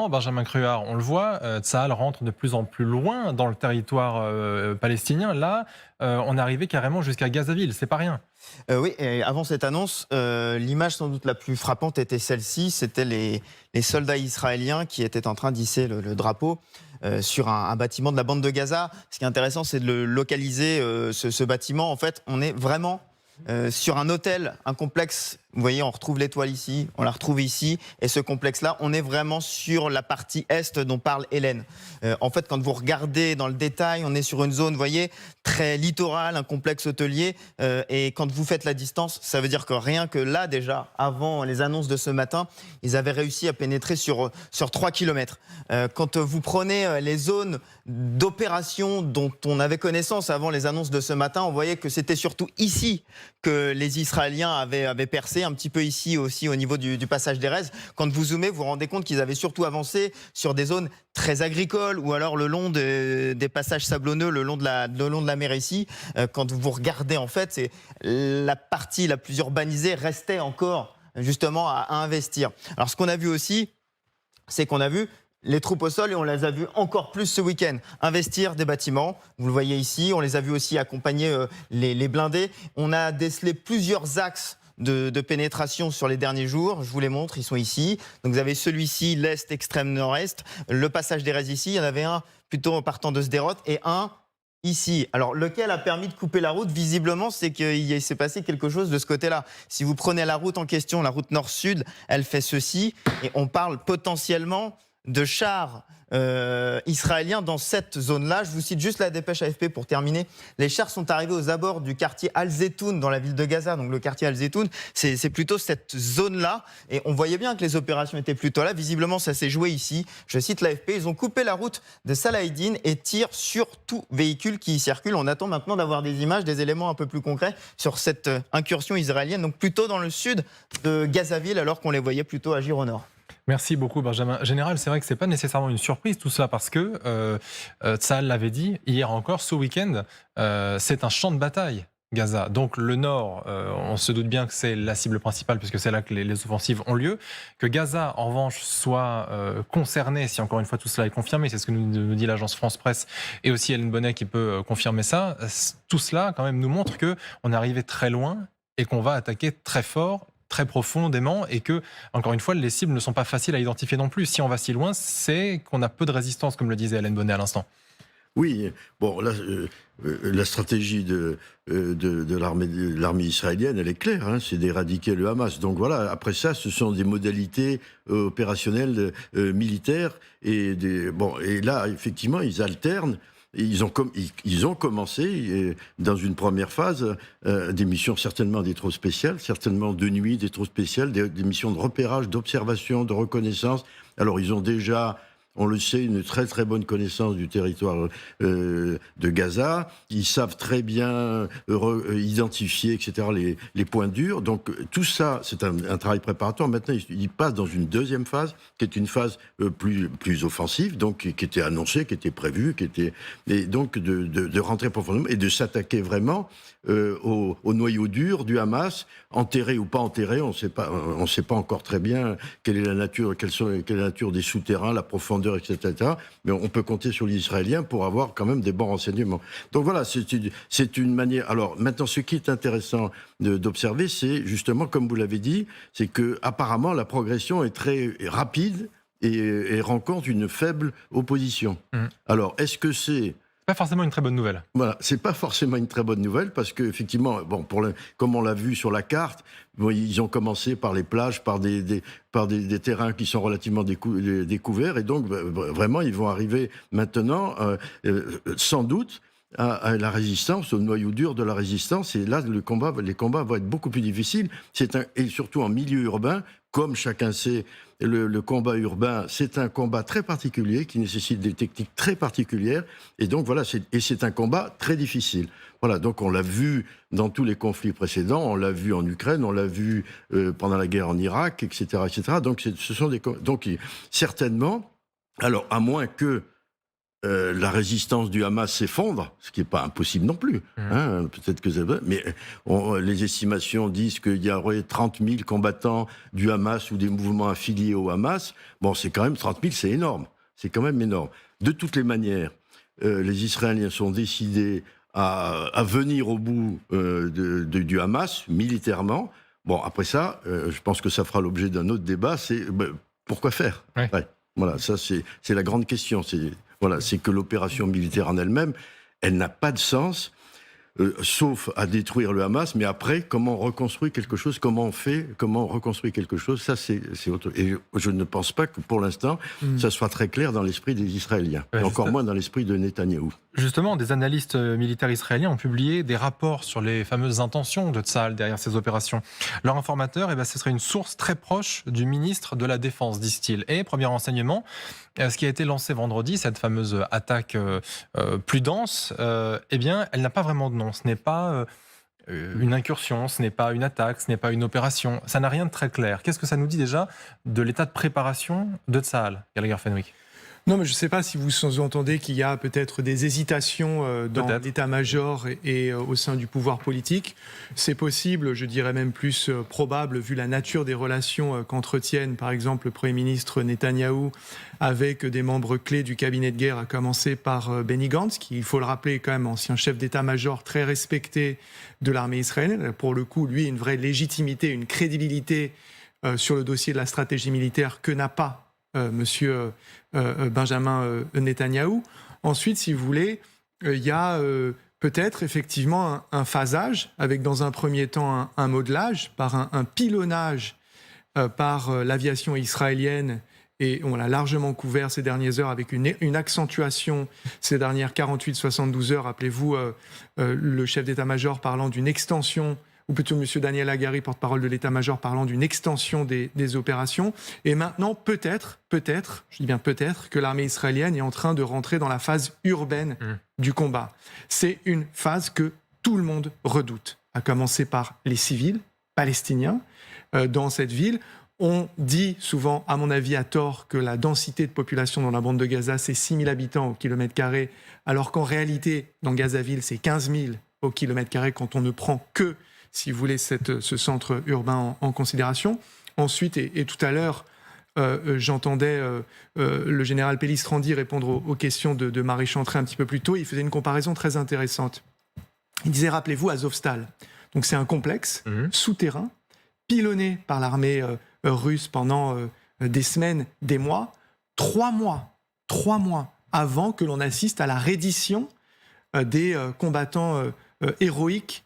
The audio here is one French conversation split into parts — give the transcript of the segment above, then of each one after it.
temps, Benjamin Cruard, on le voit, Tsahal rentre de plus en plus loin dans le territoire palestinien. Là, on est arrivé carrément jusqu'à Gazaville, c'est pas rien. Oui, et avant cette annonce, l'image sans doute la plus frappante était celle-ci. C'était les soldats israéliens qui étaient en train d'hisser le drapeau sur un bâtiment de la bande de Gaza. Ce qui est intéressant, c'est de le localiser, ce bâtiment. En fait, on est vraiment sur un hôtel, un complexe. Vous voyez, on retrouve l'étoile ici, on la retrouve ici. Et ce complexe-là, on est vraiment sur la partie est dont parle Hélène. En fait, quand vous regardez dans le détail, on est sur une zone, vous voyez, très littorale, un complexe hôtelier. Et quand vous faites la distance, ça veut dire que rien que là, déjà, avant les annonces de ce matin, ils avaient réussi à pénétrer sur 3 kilomètres. Quand vous prenez les zones d'opération dont on avait connaissance avant les annonces de ce matin, on voyait que c'était surtout ici que les Israéliens avaient percé, un petit peu ici aussi au niveau du passage d'Erez. Quand vous zoomez, vous vous rendez compte qu'ils avaient surtout avancé sur des zones très agricoles ou alors le long des passages sablonneux, le long de la mer ici. Quand vous regardez, en fait, c'est la partie la plus urbanisée restait encore justement à investir. Alors ce qu'on a vu aussi, c'est qu'on a vu les troupes au sol et on les a vus encore plus ce week-end investir des bâtiments. Vous le voyez ici, on les a vus aussi accompagner les blindés. On a décelé plusieurs axes de pénétration sur les derniers jours. Je vous les montre, ils sont ici. Donc vous avez celui-ci, l'est extrême nord-est, le passage d'Erez ici. Il y en avait un plutôt en partant de Sderot et un ici. Alors lequel a permis de couper la route? Visiblement, c'est qu'il s'est passé quelque chose de ce côté-là. Si vous prenez la route en question, la route nord-sud, elle fait ceci et on parle potentiellement de chars israéliens dans cette zone-là. Je vous cite juste la dépêche AFP pour terminer. Les chars sont arrivés aux abords du quartier Al-Zetoun dans la ville de Gaza. Donc le quartier Al-Zetoun, c'est plutôt cette zone-là. Et on voyait bien que les opérations étaient plutôt là. Visiblement, ça s'est joué ici. Je cite l'AFP. Ils ont coupé la route de Salahidine et tirent sur tout véhicule qui y circule. On attend maintenant d'avoir des images, des éléments un peu plus concrets sur cette incursion israélienne. Donc plutôt dans le sud de Gazaville, alors qu'on les voyait plutôt agir au nord. Merci beaucoup, Benjamin. Général, c'est vrai que ce n'est pas nécessairement une surprise tout ça, parce que Tsahal l'avait dit hier encore, ce week-end, c'est un champ de bataille, Gaza. Donc le nord, on se doute bien que c'est la cible principale, puisque c'est là que les offensives ont lieu. Que Gaza, en revanche, soit concerné, si encore une fois tout cela est confirmé, c'est ce que nous dit l'agence France Presse, et aussi Hélène Bonnet qui peut confirmer ça, tout cela quand même nous montre qu'on est arrivé très loin et qu'on va attaquer très fort, très profondément, et que, encore une fois, les cibles ne sont pas faciles à identifier non plus. Si on va si loin, c'est qu'on a peu de résistance, comme le disait Hélène Bonnet à l'instant. Oui, bon, là, la stratégie de l'armée israélienne, elle est claire, hein, c'est d'éradiquer le Hamas. Donc voilà, après ça, ce sont des modalités opérationnelles militaires. Et là, effectivement, ils alternent. Ils ont commencé, dans une première phase, des missions certainement des troupes spéciales, certainement de nuit, des troupes spéciales, des missions de repérage, d'observation, de reconnaissance. Alors, ils ont déjà, on le sait, une très très bonne connaissance du territoire de Gaza. Ils savent très bien identifier, etc., les points durs. Donc tout ça, c'est un travail préparatoire. Maintenant, ils passent dans une deuxième phase, qui est une phase plus offensive, donc qui était annoncée, qui était prévue, et donc de rentrer profondément et de s'attaquer vraiment au noyau dur du Hamas, enterré ou pas enterré. On ne sait pas encore très bien quelle est la nature des souterrains, la profondeur, etc. Mais on peut compter sur les Israéliens pour avoir quand même des bons renseignements. Donc voilà, c'est une manière. Alors maintenant, ce qui est intéressant d'observer, c'est justement, comme vous l'avez dit, c'est que apparemment la progression est très rapide et rencontre une faible opposition. Alors, est-ce que c'est Pas forcément une très bonne nouvelle. Voilà, c'est pas forcément une très bonne nouvelle parce que effectivement, bon, comme on l'a vu sur la carte, bon, ils ont commencé par les plages, par des terrains qui sont relativement découverts, et donc vraiment, ils vont arriver maintenant, sans doute, à la résistance, au noyau dur de la résistance, et là, les combats vont être beaucoup plus difficiles, et surtout en milieu urbain, comme chacun sait, le combat urbain, c'est un combat très particulier, qui nécessite des techniques très particulières, et donc voilà, c'est un combat très difficile. Voilà, donc on l'a vu dans tous les conflits précédents, on l'a vu en Ukraine, on l'a vu pendant la guerre en Irak, etc., etc. Donc ce sont certainement, alors à moins que la résistance du Hamas s'effondre, ce qui n'est pas impossible non plus. Hein, peut-être que mais les estimations disent qu'il y aurait 30 000 combattants du Hamas ou des mouvements affiliés au Hamas. Bon, c'est quand même 30 000, c'est énorme. C'est quand même énorme. De toutes les manières, les Israéliens sont décidés à venir au bout du Hamas militairement. Bon, après ça, je pense que ça fera l'objet d'un autre débat. C'est pourquoi faire ? Ouais. Ouais. Voilà, ça c'est la grande question. C'est que l'opération militaire en elle-même, elle n'a pas de sens, sauf à détruire le Hamas, mais après, comment on reconstruit quelque chose, comment on reconstruit quelque chose, ça c'est autre. Et je ne pense pas que pour l'instant, ça soit très clair dans l'esprit des Israéliens, et encore moins dans l'esprit de Netanyahou. Justement, des analystes militaires israéliens ont publié des rapports sur les fameuses intentions de Tsahal derrière ces opérations. Leur informateur, ce serait une source très proche du ministre de la Défense, disent-ils. Et premier renseignement, ce qui a été lancé vendredi, cette fameuse attaque plus dense, elle n'a pas vraiment de nom. Ce n'est pas une incursion, ce n'est pas une attaque, ce n'est pas une opération. Ça n'a rien de très clair. Qu'est-ce que ça nous dit déjà de l'état de préparation de Tsahal, Gallagher Fenwick? Non, mais je ne sais pas si vous sous-entendez qu'il y a peut-être des hésitations dans l'état-major et au sein du pouvoir politique. C'est possible, je dirais même plus probable, vu la nature des relations qu'entretiennent, par exemple, le Premier ministre Netanyahou avec des membres clés du cabinet de guerre, à commencer par Benny Gantz, qui, il faut le rappeler, quand même ancien chef d'état-major très respecté de l'armée israélienne. Pour le coup, lui, une vraie légitimité, une crédibilité sur le dossier de la stratégie militaire que n'a pas Monsieur Benjamin Netanyahou. Ensuite, si vous voulez, il y a peut-être effectivement un phasage, avec dans un premier temps un modelage, par un pilonnage par l'aviation israélienne, et on l'a largement couvert ces dernières heures avec une accentuation ces dernières 48-72 heures. Rappelez-vous le chef d'état-major parlant d'une extension, ou plutôt M. Daniel Hagari, porte-parole de l'état-major, parlant d'une extension des opérations. Et maintenant, peut-être, je dis bien peut-être, que l'armée israélienne est en train de rentrer dans la phase urbaine du combat. C'est une phase que tout le monde redoute, à commencer par les civils palestiniens dans cette ville. On dit souvent, à mon avis à tort, que la densité de population dans la bande de Gaza, c'est 6 000 habitants au kilomètre carré, alors qu'en réalité, dans Gaza-Ville, c'est 15 000 au kilomètre carré quand on ne prend que, si vous voulez, ce centre urbain en considération. Ensuite, et tout à l'heure, j'entendais le général Pellistrandi répondre aux questions de Marie Chantrey un petit peu plus tôt. Il faisait une comparaison très intéressante. Il disait, rappelez-vous, Azovstal. Donc c'est un complexe souterrain, pilonné par l'armée russe pendant des semaines, des mois, 3 mois avant que l'on assiste à la reddition des combattants héroïques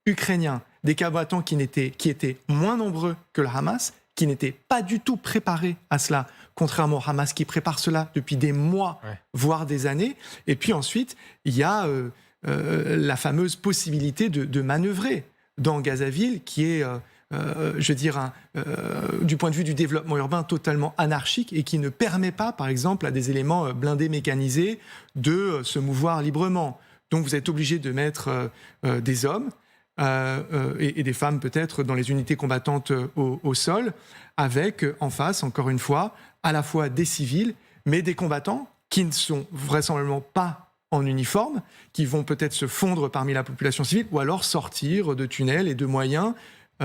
ukrainiens, des combattants qui étaient moins nombreux que le Hamas, qui n'étaient pas du tout préparés à cela, contrairement au Hamas qui prépare cela depuis des mois, voire des années. Et puis ensuite, il y a la fameuse possibilité de manœuvrer dans Gazaville, qui est, du point de vue du développement urbain, totalement anarchique et qui ne permet pas, par exemple, à des éléments blindés mécanisés de se mouvoir librement. Donc vous êtes obligé de mettre des hommes et des femmes peut-être dans les unités combattantes au sol, avec en face, encore une fois, à la fois des civils, mais des combattants qui ne sont vraisemblablement pas en uniforme, qui vont peut-être se fondre parmi la population civile, ou alors sortir de tunnels et de moyens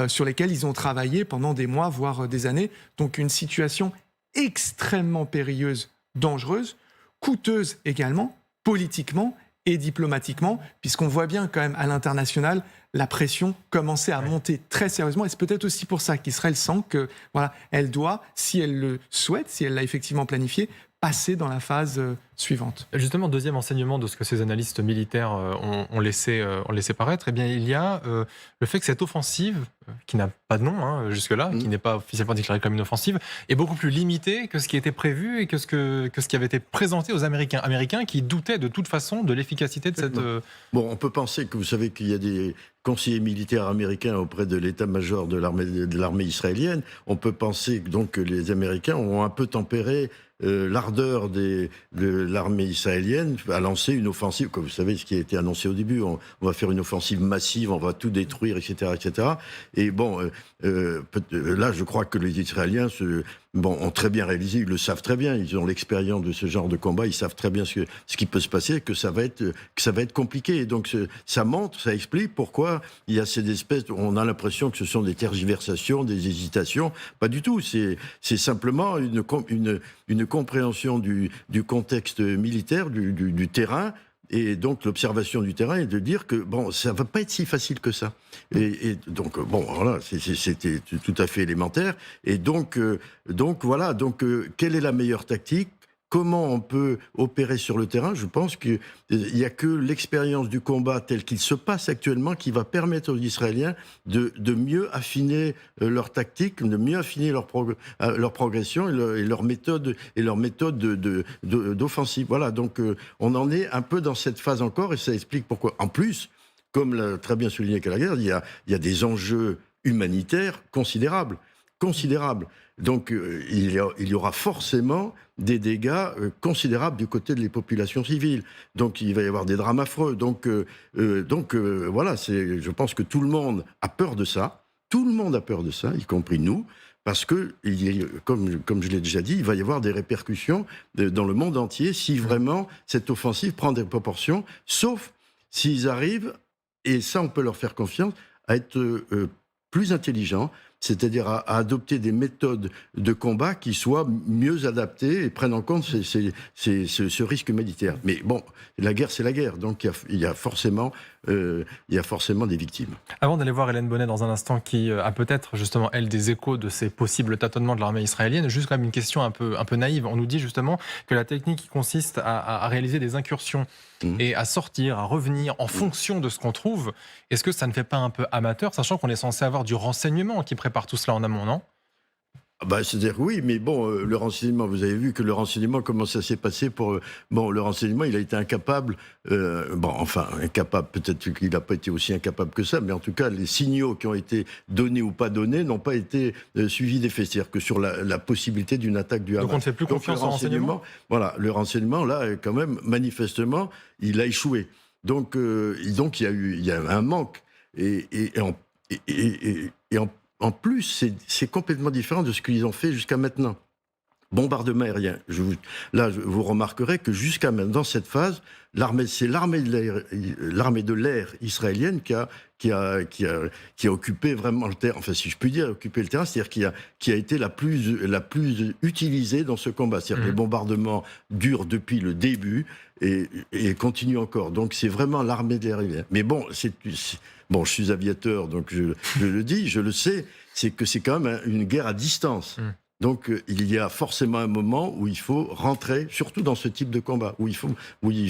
sur lesquels ils ont travaillé pendant des mois, voire des années. Donc une situation extrêmement périlleuse, dangereuse, coûteuse également, politiquement et diplomatiquement, puisqu'on voit bien quand même à l'international la pression commencer à monter très sérieusement. Et c'est peut-être aussi pour ça qu'Israël sent que, voilà, elle doit, si elle le souhaite, si elle l'a effectivement planifié, passer dans la phase suivante. Justement, deuxième enseignement de ce que ces analystes militaires ont laissé paraître, eh bien, il y a le fait que cette offensive, qui n'a pas de nom jusque-là, qui n'est pas officiellement déclarée comme une offensive, est beaucoup plus limitée que ce qui était prévu et que ce qui avait été présenté aux Américains. Américains qui doutaient de toute façon de l'efficacité de cette... Bon, on peut penser que vous savez qu'il y a des conseillers militaires américains auprès de l'état-major de l'armée israélienne. On peut penser donc que les Américains ont un peu tempéré l'ardeur de l'armée israélienne à lancer une offensive, comme vous savez ce qui a été annoncé au début, on va faire une offensive massive, on va tout détruire, etc. etc. Et bon, là je crois que les Israéliens ont très bien réalisé, ils le savent très bien, ils ont l'expérience de ce genre de combat, ils savent très bien ce qui peut se passer, que ça va être compliqué. Et donc ça montre, ça explique pourquoi il y a ces espèces, on a l'impression que ce sont des tergiversations, des hésitations. Pas du tout, c'est simplement une compréhension du contexte militaire, du terrain. Et donc l'observation du terrain est de dire que ça va pas être si facile que ça. Et donc voilà, c'était tout à fait élémentaire. Et donc voilà, quelle est la meilleure tactique? Comment on peut opérer sur le terrain? Je pense qu'il n'y a que l'expérience du combat tel qu'il se passe actuellement qui va permettre aux Israéliens de mieux affiner leur tactique, de mieux affiner leur progression et leur méthode d'offensive. Voilà, donc on en est un peu dans cette phase encore et ça explique pourquoi. En plus, comme l'a très bien souligné Gallagher, il y a des enjeux humanitaires considérables. Donc il y aura forcément des dégâts considérables du côté des populations civiles. Donc il va y avoir des drames affreux. Donc voilà, je pense que tout le monde a peur de ça. Tout le monde a peur de ça, y compris nous. Parce que, comme je l'ai déjà dit, il va y avoir des répercussions dans le monde entier si vraiment cette offensive prend des proportions, sauf s'ils arrivent, et ça on peut leur faire confiance, à être plus intelligents, c'est-à-dire à adopter des méthodes de combat qui soient mieux adaptées et prennent en compte ce risque militaire. Mais bon, la guerre, c'est la guerre, donc il y a forcément des victimes. Avant d'aller voir Hélène Bonnet dans un instant, qui a peut-être justement, elle, des échos de ces possibles tâtonnements de l'armée israélienne, juste quand même une question un peu naïve. On nous dit justement que la technique qui consiste à réaliser des incursions et à sortir, à revenir en fonction de ce qu'on trouve, est-ce que ça ne fait pas un peu amateur, sachant qu'on est censé avoir du renseignement qui prépare tout cela en amont, non ? C'est-à-dire oui, mais le renseignement, vous avez vu que le renseignement, comment ça s'est passé pour... le renseignement, il a été incapable, incapable, peut-être qu'il n'a pas été aussi incapable que ça, mais en tout cas, les signaux qui ont été donnés ou pas donnés n'ont pas été suivis d'effet, c'est-à-dire que sur la possibilité d'une attaque du Hamas. Donc on ne fait plus confiance au renseignement ? Voilà, le renseignement, là, quand même, manifestement, il a échoué. Donc il y a un manque. En plus, c'est complètement différent de ce qu'ils ont fait jusqu'à maintenant. Bombardement aérien. Vous remarquerez que jusqu'à maintenant, dans cette phase, c'est l'armée de l'air israélienne qui a occupé vraiment le terrain. Enfin, si je puis dire, occupé le terrain, c'est-à-dire qui a été la plus utilisée dans ce combat. C'est-à-dire que les bombardements durent depuis le début et continuent encore. Donc, c'est vraiment l'armée de l'air israélienne. Mais je suis aviateur, donc je le dis, je le sais, c'est que c'est quand même une guerre à distance. Donc il y a forcément un moment où il faut rentrer, surtout dans ce type de combat, où il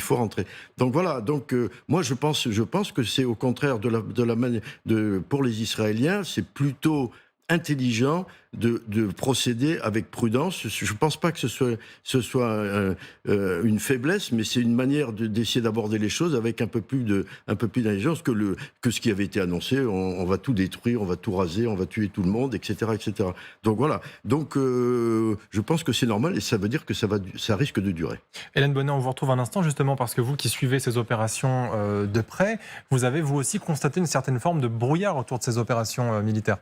faut rentrer. Donc voilà, moi je pense que c'est au contraire pour les Israéliens, c'est plutôt intelligent de procéder avec prudence. Je ne pense pas que ce soit une faiblesse, mais c'est une manière d'essayer d'aborder les choses avec un peu plus d'intelligence que ce qui avait été annoncé. On va tout détruire, on va tout raser, on va tuer tout le monde, etc. etc. Donc voilà. Donc je pense que c'est normal et ça veut dire que ça risque de durer. Hélène Bonnet, on vous retrouve un instant justement parce que vous qui suivez ces opérations de près, vous avez vous aussi constaté une certaine forme de brouillard autour de ces opérations militaires.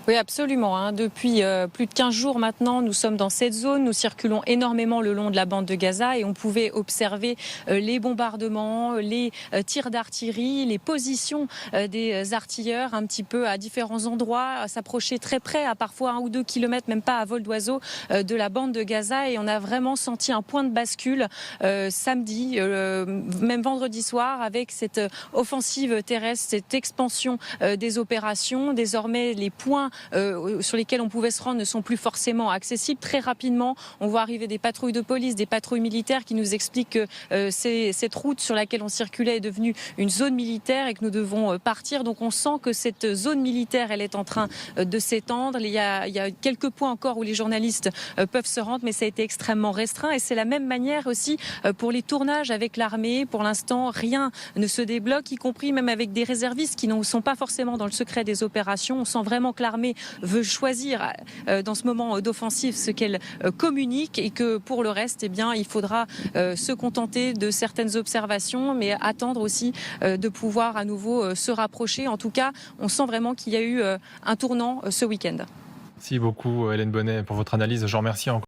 Oui, absolument. Depuis plus de 15 jours maintenant, nous sommes dans cette zone. Nous circulons énormément le long de la bande de Gaza et on pouvait observer les bombardements, les tirs d'artillerie, les positions des artilleurs un petit peu à différents endroits, s'approcher très près, à parfois 1 ou 2 kilomètres, même pas à vol d'oiseau, de la bande de Gaza. Et on a vraiment senti un point de bascule samedi, même vendredi soir, avec cette offensive terrestre, cette expansion des opérations. Désormais, les points sur lesquels on pouvait se rendre ne sont plus forcément accessibles. Très rapidement, on voit arriver des patrouilles de police, des patrouilles militaires qui nous expliquent que cette route sur laquelle on circulait est devenue une zone militaire et que nous devons partir. Donc on sent que cette zone militaire, elle est en train de s'étendre. Il y a quelques points encore où les journalistes peuvent se rendre, mais ça a été extrêmement restreint. Et c'est la même manière aussi pour les tournages avec l'armée. Pour l'instant, rien ne se débloque, y compris même avec des réservistes qui ne sont pas forcément dans le secret des opérations. On sent vraiment que l'armée l'armée veut choisir dans ce moment d'offensive ce qu'elle communique et que pour le reste, eh bien, il faudra se contenter de certaines observations, mais attendre aussi de pouvoir à nouveau se rapprocher. En tout cas, on sent vraiment qu'il y a eu un tournant ce week-end. Merci beaucoup Hélène Bonnet pour votre analyse. Je vous remercie encore.